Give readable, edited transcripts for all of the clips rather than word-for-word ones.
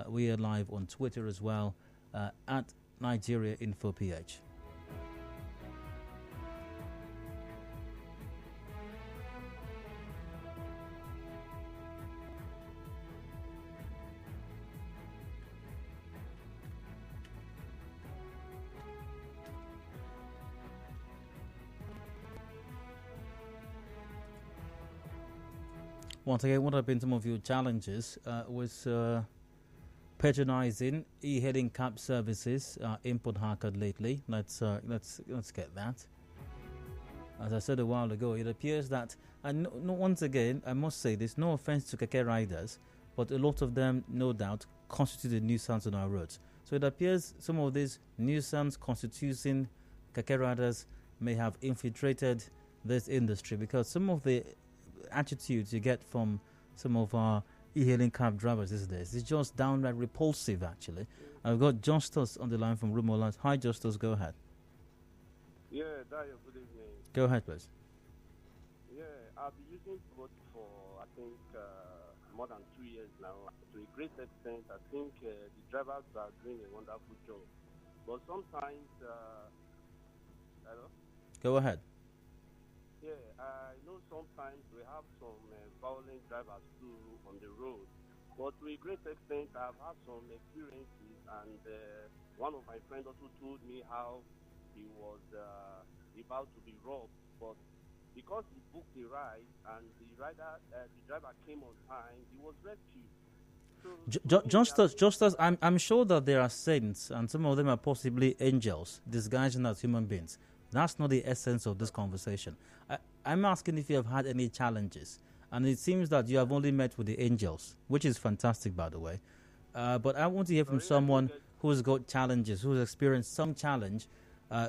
We are live on Twitter as well, at Nigeria Info PH. Once again, what have been some of your challenges with patronizing e-hailing cab services input hacker lately? Let's get that. As I said a while ago, it appears that, and once again, I must say this, no offense to keke riders, but a lot of them, no doubt, constitute a nuisance on our roads. So it appears some of these nuisance constituting keke riders may have infiltrated this industry, because some of the attitudes you get from some of our e-hailing cab drivers these days is just downright repulsive, actually. I've got Justus on the line from Rumoland. Hi, Justus, go ahead. Yeah, Dayo, good evening. Go ahead, please. Yeah, I've been using both for, I think, more than 2 years now. To a great extent, I think the drivers are doing a wonderful job. But sometimes, hello? Go ahead. Yeah, I know sometimes we have some violent drivers too on the road. But to a great extent, I've had some experiences, and one of my friends also told me how he was about to be robbed. But because he booked the ride and the driver came on time, he was rescued. So Just as I'm sure that there are saints, and some of them are possibly angels disguising as human beings. That's not the essence of this conversation. I'm asking if you have had any challenges, and it seems that you have only met with the angels, which is fantastic, by the way. But I want to hear from someone who's got challenges, who's experienced some challenge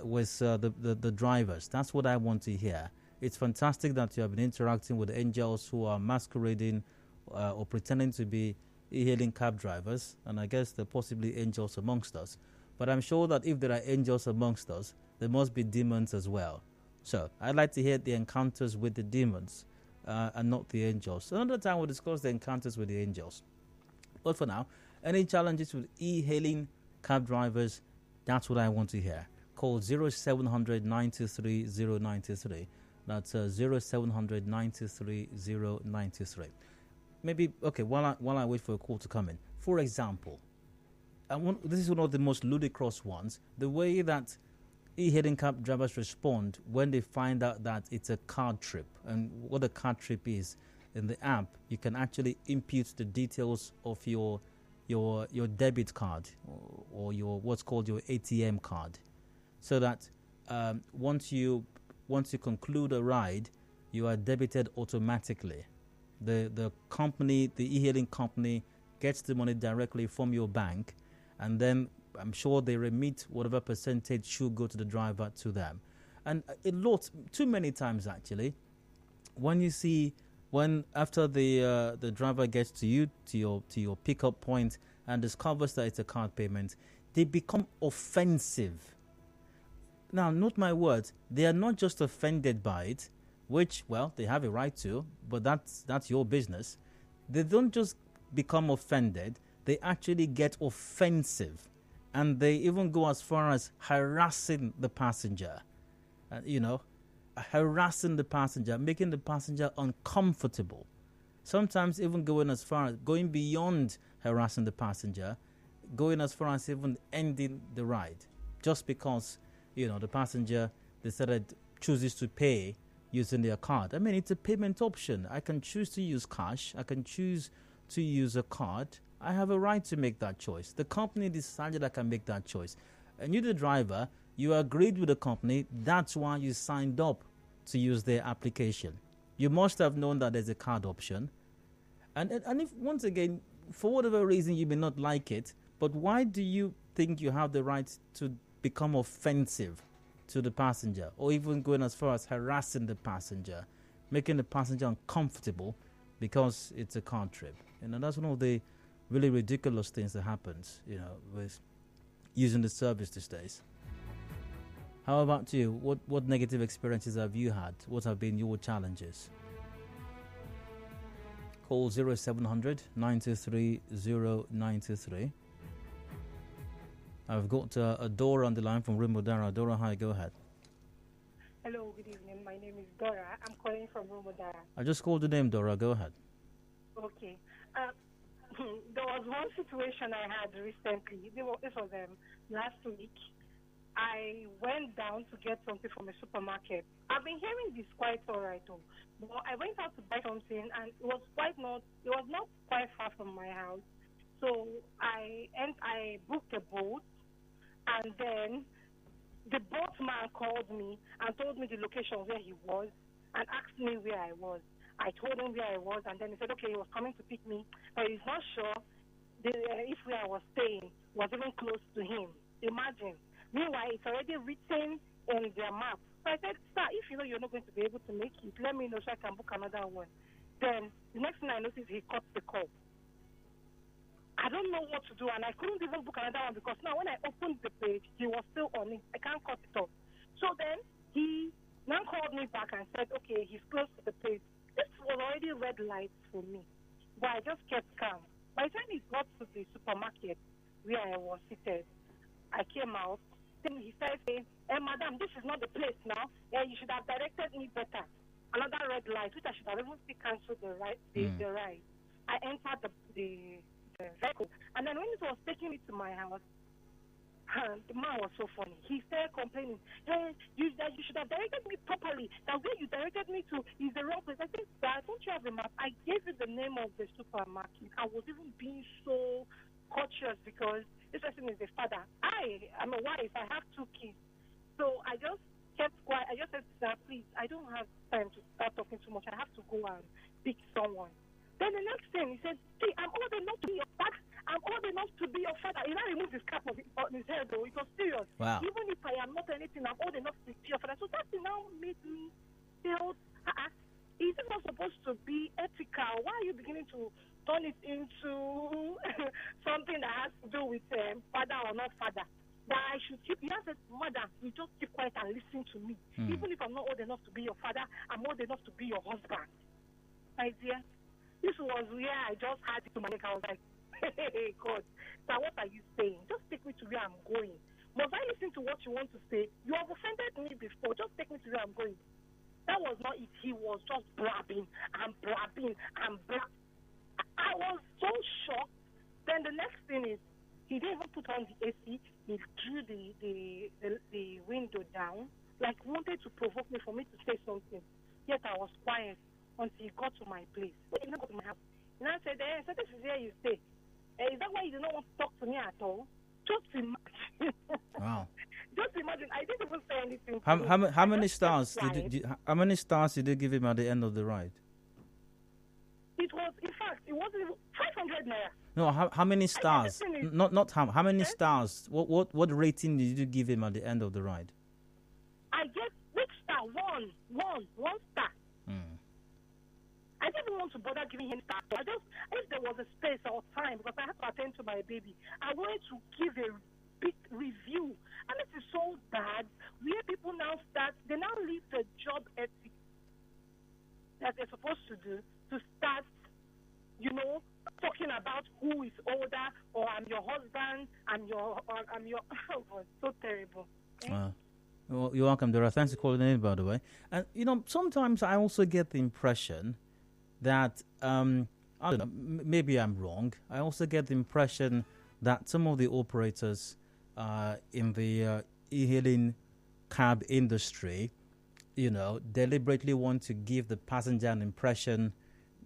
with the drivers. That's what I want to hear. It's fantastic that you have been interacting with angels who are masquerading or pretending to be e-hailing cab drivers, and I guess there are possibly angels amongst us. But I'm sure that if there are angels amongst us, there must be demons as well. So I'd like to hear the encounters with the demons and not the angels. Another time we'll discuss the encounters with the angels. But for now, any challenges with e-hailing cab drivers, that's what I want to hear. Call 0700 923 093. That's 0700 923 093. Maybe, okay, while I wait for a call to come in. For example, this is one of the most ludicrous ones. The way that e-hailing cab drivers respond when they find out that it's a card trip. And what a card trip is, in the app, you can actually input the details of your debit card or your what's called your ATM card, so that once you conclude a ride, you are debited automatically. The company, the e-hailing company, gets the money directly from your bank, and then I'm sure they remit whatever percentage should go to the driver to them. And too many times actually, when after the driver gets to you, to your pickup point, and discovers that it's a card payment, they become offensive. Now, note my words, they are not just offended by it, which, well, they have a right to, but that's your business. They don't just become offended, they actually get offensive. And they even go as far as harassing the passenger. Harassing the passenger, making the passenger uncomfortable. Sometimes even going beyond harassing the passenger, going as far as even ending the ride. Just because, the passenger chooses to pay using their card. I mean, it's a payment option. I can choose to use cash. I can choose to use a card. I have a right to make that choice. The company decided I can make that choice. And you, the driver, you agreed with the company. That's why you signed up to use their application. You must have known that there's a card option. And if, once again, for whatever reason you may not like it, but why do you think you have the right to become offensive to the passenger, or even going as far as harassing the passenger, making the passenger uncomfortable because it's a card trip? That's one of the really ridiculous things that happens, with using the service these days. How about you? What negative experiences have you had? What have been your challenges? Call 0700 923 0923. I've got Dora on the line from Rimodara. Dora, hi, go ahead. Hello, good evening. My name is Dora. I'm calling from Rimodara. I just called the name, Dora. Go ahead. Okay. There was one situation I had recently. This was last week. I went down to get something from a supermarket. I've been hearing this quite all right, though. But I went out to buy something, and it was not quite far from my house. So I booked a boat, and then the boatman called me and told me the location where he was and asked me where I was. I told him where I was, and then he said, okay, he was coming to pick me, but he's not sure if where I was staying was even close to him. Imagine. Meanwhile, it's already written in their map. So I said, sir, if you know you're not going to be able to make it, let me know so I can book another one. Then the next thing I noticed, he cut the call. I don't know what to do, and I couldn't even book another one because now when I opened the page, he was still on it. I can't cut it off. So then he now called me back and said, okay, he's close to the page. This was already red lights for me, but I just kept calm. By the time he got to the supermarket where I was seated, I came out. Then he said, hey, madam, this is not the place now. You should have directed me better. Another red light, which I should have even still cancelled the ride. I entered the vehicle. And then when it was taking me to my house, the man was so funny. He started complaining, hey, you should have directed me properly. That way you directed me to is the wrong place. I said, sir, don't you have a map? I gave you the name of the supermarket. I was even being so cautious because this person is the father. I'm a wife. I have 2 kids. So I just kept quiet. I just said, sir, please, I don't have time to start talking too much. I have to go and pick someone. Then the next thing, he said, see, I'm old enough to be your father. I'm old enough to be your father. He now removed his cap on his head, though. It was serious. Wow. Even if I am not anything, I'm old enough to be your father. So that thing now made me feel, is it not supposed to be ethical? Why are you beginning to turn it into something that has to do with father or not father? That I should keep, he said, mother, you just keep quiet and listen to me. Even if I'm not old enough to be your father, I'm old enough to be your husband. My dear, this was where I just had it to my neck. I was like, hey, God, sir, what are you saying? Just take me to where I'm going. Must I listen to what you want to say? You have offended me before. Just take me to where I'm going. That was not it. He was just blabbing and blabbing and blabbing. I was so shocked. Then the next thing is, he didn't even put on the AC. He drew the window down, like wanted to provoke me for me to say something. Yet I was quiet until he got to my place. When he got to my house, and I said, so this is where you stay. Is that why you do not want to talk to me at all? Just imagine. Wow. Just imagine. I didn't even say anything. How many stars how many stars did you give him at the end of the ride? It was, in fact, it wasn't even 500 naira. No, how many stars? Not how many stars? What rating did you give him at the end of the ride? I gave which star? One star. I didn't want to bother giving him star. If there was a space or time, because I had to attend to my baby, I wanted to give a big review. And it is so bad where people now they now leave the job ethic that they're supposed to do to start, talking about who is older, or I'm your husband, I'm your oh, it's so terrible. Well, you're welcome, Dora. Thanks for calling in, by the way. And, sometimes I also get the impression that, I don't know, maybe I'm wrong. I also get the impression that some of the operators in the e-hailing cab industry, deliberately want to give the passenger an impression,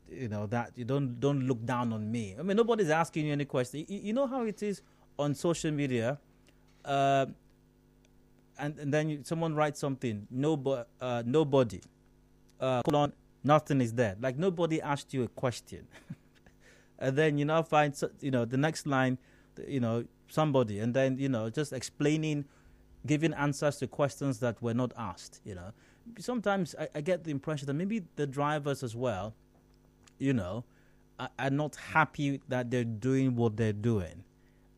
that you don't look down on me. I mean, nobody's asking you any question. You know how it is on social media, and then someone writes something, nobody, colon, nothing is there. Like nobody asked you a question. And then, find, the next line, somebody, and then, just explaining, giving answers to questions that were not asked, Sometimes I get the impression that maybe the drivers as well, are not happy that they're doing what they're doing.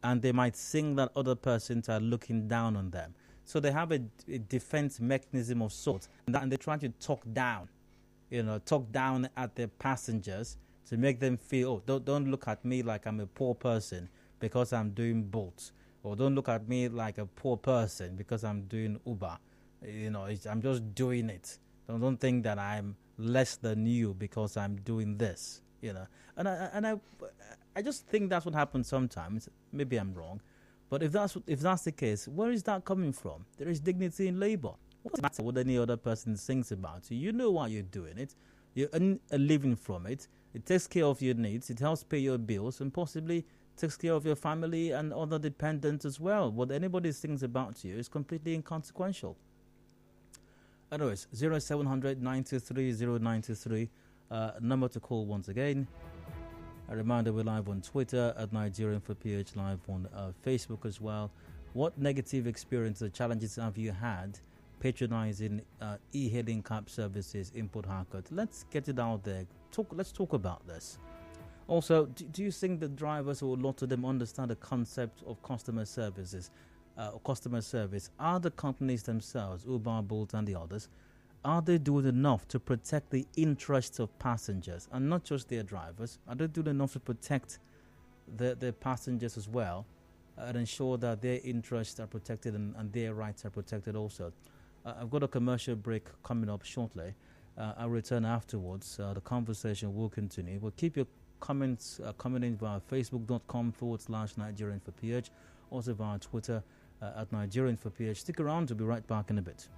And they might think that other persons are looking down on them. So they have a defense mechanism of sorts. And they're trying to talk down at their passengers to make them feel, oh, don't look at me like I'm a poor person because I'm doing Bolt, or don't look at me like a poor person because I'm doing Uber. I'm just doing it. Don't think that I'm less than you because I'm doing this. And I just think that's what happens sometimes. Maybe I'm wrong, but if that's the case, where is that coming from? There is dignity in labor. What does it matter what any other person thinks about you? You know why you're doing it. You earn a living from it. It takes care of your needs. It helps pay your bills and possibly takes care of your family and other dependents as well. What anybody thinks about you is completely inconsequential. Anyways, 0700 923 number to call once again. A reminder, we're live on Twitter at Nigerian for PH, live on Facebook as well. What negative experiences or challenges have you had patronizing e-hailing cab services in Port Harcourt? Let's get it out there. Let's talk about this. Also, do you think the drivers, or a lot of them, understand the concept of customer services? Customer service? Are the companies themselves, Uber, Bolt, and the others, are they doing enough to protect the interests of passengers and not just their drivers? Are they doing enough to protect their passengers as well and ensure that their interests are protected and their rights are protected also? I've got a commercial break coming up shortly. I'll return afterwards. The conversation will continue. We'll keep your comments coming in via facebook.com/Nigerian for PH, also via Twitter at Nigerian for PH. Stick around, we'll be right back in a bit.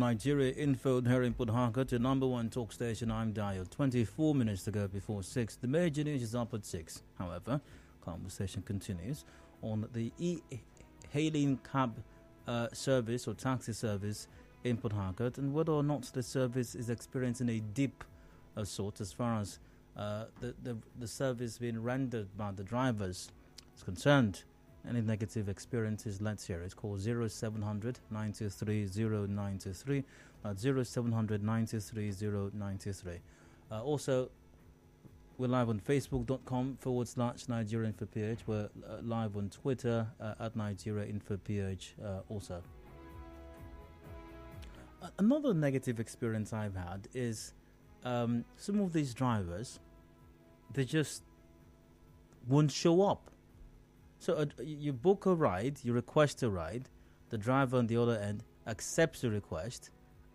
Nigeria Info here in Port Harcourt, your number one talk station. I'm Dio. 24 minutes to go before 6. The major news is up at 6. However, conversation continues on the e-hailing cab service or taxi service in Port Harcourt and whether or not the service is experiencing a dip of sort as far as the service being rendered by the drivers is concerned. Any negative experiences, let's hear it. Call 0700 923 0923. That's 0700 923 0923. Also, we're live on facebook.com/Nigeria InfoPH. We're live on Twitter at Nigeria InfoPH also. Another negative experience I've had is some of these drivers, they just won't show up. So you book a ride, you request a ride, the driver on the other end accepts the request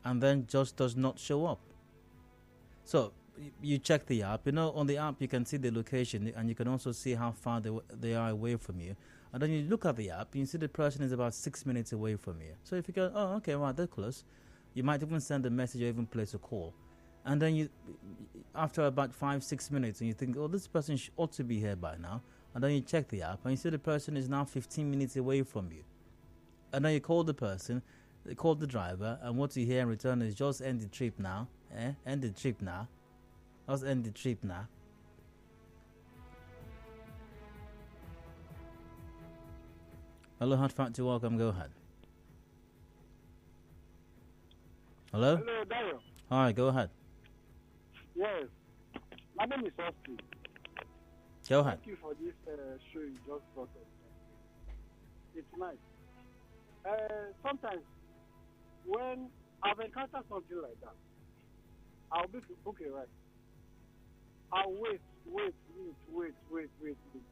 and then just does not show up. So you check the app. On the app you can see the location and you can also see how far they are away from you. And then you look at the app and you see the person is about 6 minutes away from you. So if you go, oh, okay, right, they're close, you might even send a message or even place a call. And then after about 5-6 minutes, and you think, oh, this person ought to be here by now. And then you check the app and you see the person is now 15 minutes away from you. And then you call the person, they call the driver, and what you hear in return is just end the trip now. End the trip now. Just end the trip now. Hello, Hot Factor, welcome, go ahead. Hello? Hello, Dayo. Hi, go ahead. Yes. My name is Austin. Go ahead. Thank you for this show you just brought us. It's nice. Sometimes when I've encountered something like that, I'll book a ride. I'll wait.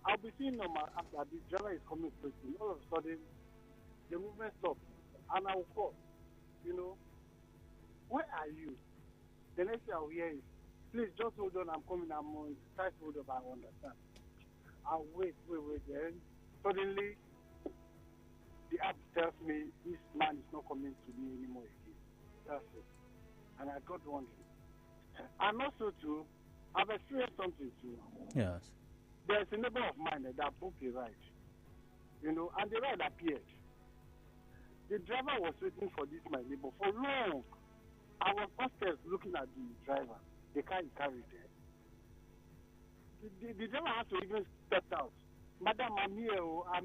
I'll be seeing on my app that the driver is coming quickly. All of a sudden, the movement stops, and I'll call. Where are you? The next thing I'll hear is, please just hold on, I'm coming, I'm on. Try to hold up, I understand. I'll wait. Then suddenly, the app tells me this man is not coming to me anymore again. That's it. And I got wondering. And also, too, I've experienced something, too. Yes. There's a neighbor of mine that booked a ride, and the ride appeared. The driver was waiting for this, my neighbor, for long. I was upstairs looking at the driver, the car he carried there. The driver had to even step out. Madam, I'm here. I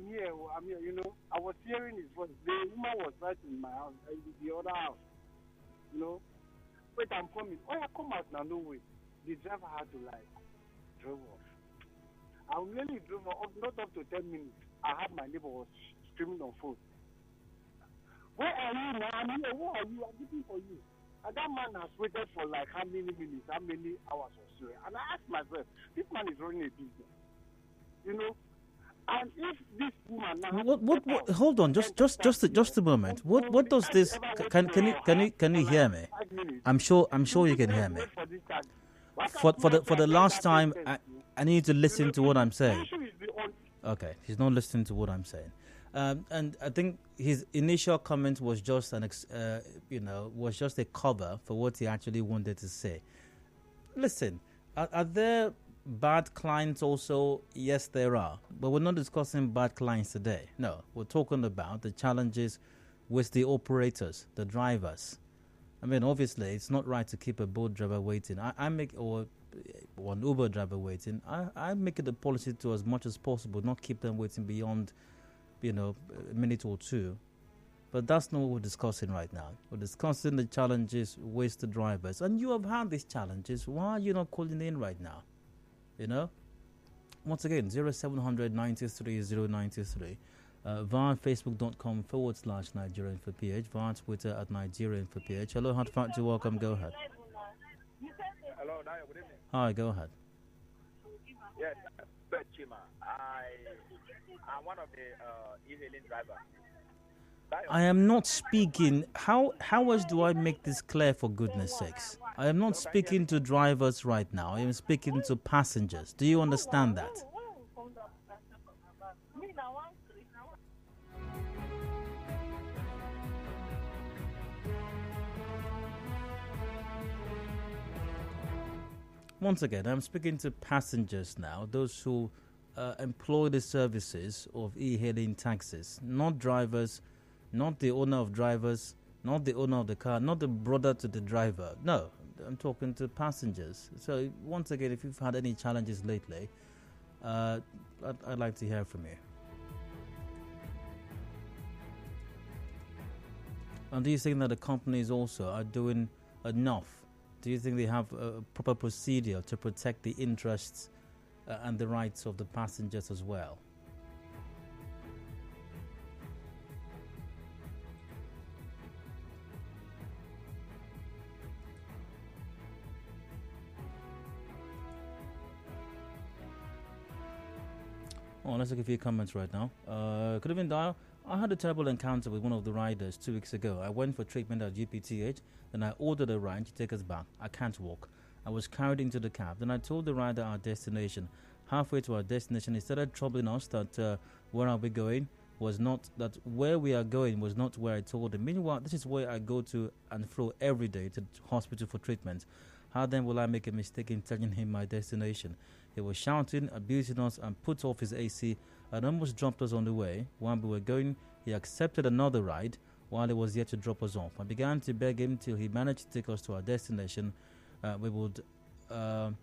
was hearing his voice. The woman was right in my house, in the other house. Wait, I'm coming. Oh, yeah, come out now, no way. The driver had to, drove off. I really drove off, not up to 10 minutes. I had my neighbor was screaming on phone. Where are you now? I'm here. Where are you? I'm looking for you. And that man has waited for how many minutes, how many hours or so. And I asked myself, this man is running a business. And if this woman now what hold on, just a moment. What does this can you hear me? I'm sure you can hear me. For the last time I need to listen to what I'm saying. Okay, he's not listening to what I'm saying. And I think his initial comment was just was just a cover for what he actually wanted to say. Listen, are there bad clients also? Yes, there are. But we're not discussing bad clients today. No, we're talking about the challenges with the operators, the drivers. I mean, obviously, it's not right to keep a boat driver waiting. Or an Uber driver waiting. I make it a policy to, as much as possible, not keep them waiting beyond a minute or two. But that's not what we're discussing right now. We're discussing the challenges with the drivers. And you have had these challenges. Why are you not calling in right now? Once again, 0700 93 093. Via facebook.com/Nigeria InfoPH. Via Twitter at Nigeria InfoPH. Hello, Hot Factor, welcome. Go ahead. Hello, Dayo, good evening. Hi, go ahead. Yes, Chima. I'm one of the e-hailing drivers. I am not speaking. How else do I make this clear, for goodness sakes? I am not speaking to drivers right now. I am speaking to passengers. Do you understand that? once again, I'm speaking to passengers now, those who employ the services of e-hailing taxis, not drivers, not the owner of drivers, not the owner of the car, not the brother to the driver. No, I'm talking to passengers. So once again, if you've had any challenges lately, I'd like to hear from you. And do you think that the companies also are doing enough? Do you think they have a proper procedure to protect the interests and the rights of the passengers as well? Oh, let's look at a few comments right now. Good evening, Dial. I had a terrible encounter with one of the riders 2 weeks ago. I went for treatment at UPTH, then I ordered a ride to take us back. I can't walk. I was carried into the cab. Then I told the rider our destination. Halfway to our destination, he started troubling us that where are we going was not, that where we are going was not where I told him. Meanwhile, this is where I go to and fro every day to the hospital for treatment. How then will I make a mistake in telling him my destination? He was shouting, abusing us, and put off his AC and almost dropped us on the way. While we were going, he accepted another ride while he was yet to drop us off. I began to beg him till he managed to take us to our destination. We would have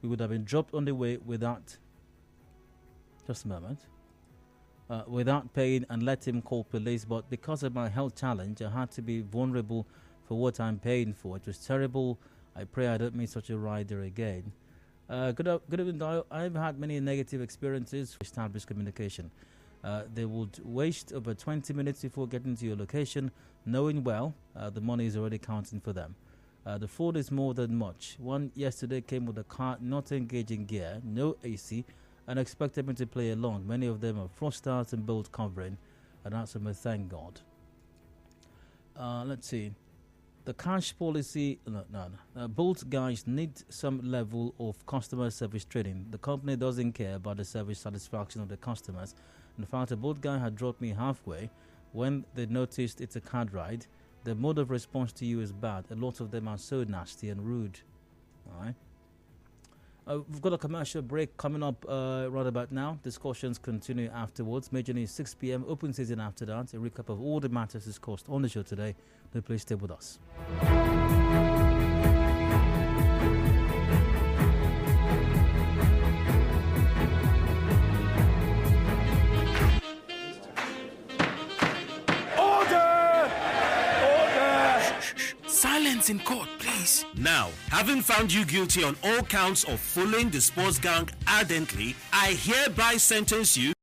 been dropped on the way without, just a moment, without paying, and let him call police. But because of my health challenge, I had to be vulnerable for what I'm paying for. It was terrible. I pray I don't meet such a rider again. Good evening, Dial. I've had many negative experiences with established communication. They would waste over 20 minutes before getting to your location, knowing well the money is already counting for them. The food is more than much. One yesterday came with a car not engaging gear, no AC, and expected me to play along. Many of them are frosters and bolt covering, and that's a thank God. Let's see. The cash policy, Bolt guys need some level of customer service training. The company doesn't care about the service satisfaction of the customers. In fact, a Bolt guy had dropped me halfway when they noticed it's a card ride. The mode of response to you is bad. A lot of them are so nasty and rude. All right. We've got a commercial break coming up right about now. Discussions continue afterwards. Major news 6 p.m. Open season after that. A recap of all the matters discussed on the show today. Please stay with us. Silence in court, please. Now, having found you guilty on all counts of fooling the sports gang ardently, I hereby sentence you